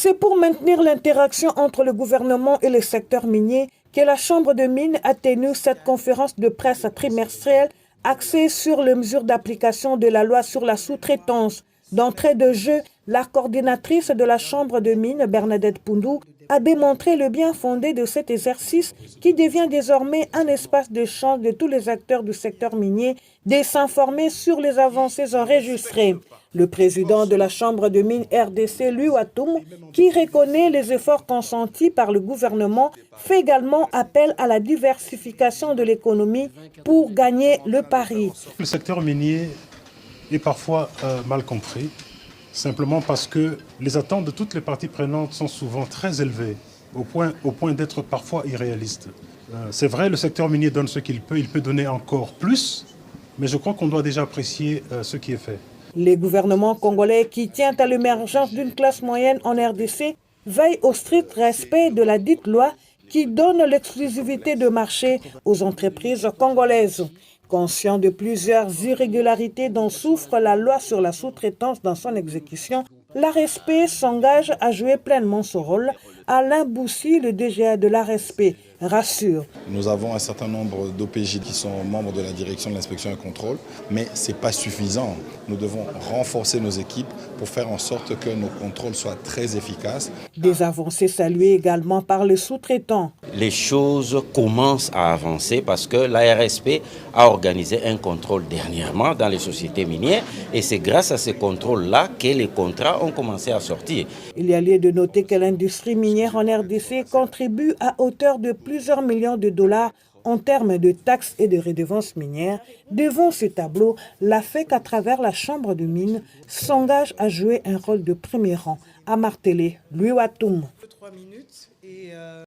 C'est pour maintenir l'interaction entre le gouvernement et le secteur minier que la Chambre de mines a tenu cette conférence de presse trimestrielle axée sur les mesures d'application de la loi sur la sous-traitance. D'entrée de jeu, la coordinatrice de la Chambre de mines, Bernadette Poundou, a démontré le bien fondé de cet exercice qui devient désormais un espace d'échange de tous les acteurs du secteur minier de s'informer sur les avancées enregistrées. Le président de la Chambre de mines RDC, Louis Watoum, qui reconnaît les efforts consentis par le gouvernement, fait également appel à la diversification de l'économie pour gagner le pari. Le secteur minier est parfois mal compris, simplement parce que les attentes de toutes les parties prenantes sont souvent très élevées, au point d'être parfois irréalistes. C'est vrai, le secteur minier donne ce qu'il peut donner encore plus, mais je crois qu'on doit déjà apprécier ce qui est fait. Les gouvernements congolais qui tiennent à l'émergence d'une classe moyenne en RDC veillent au strict respect de la dite loi qui donne l'exclusivité de marché aux entreprises congolaises. Conscient de plusieurs irrégularités dont souffre la loi sur la sous-traitance dans son exécution, l'ARESP s'engage à jouer pleinement son rôle. Alain Boussy, le DGA de l'ARESP, rassure. Nous avons un certain nombre d'OPJ qui sont membres de la direction de l'inspection et contrôle, mais ce n'est pas suffisant. Nous devons renforcer nos équipes pour faire en sorte que nos contrôles soient très efficaces. Des avancées saluées également par les sous-traitants. Les choses commencent à avancer parce que l'ARSP a organisé un contrôle dernièrement dans les sociétés minières et c'est grâce à ces contrôles-là que les contrats ont commencé à sortir. Il y a lieu de noter que l'industrie minière en RDC contribue à hauteur de plusieurs millions de dollars en termes de taxes et de redevances minières. Devant ce tableau, la FEC, à travers la Chambre de mines, s'engage à jouer un rôle de premier rang, a martelé Louis Watoum.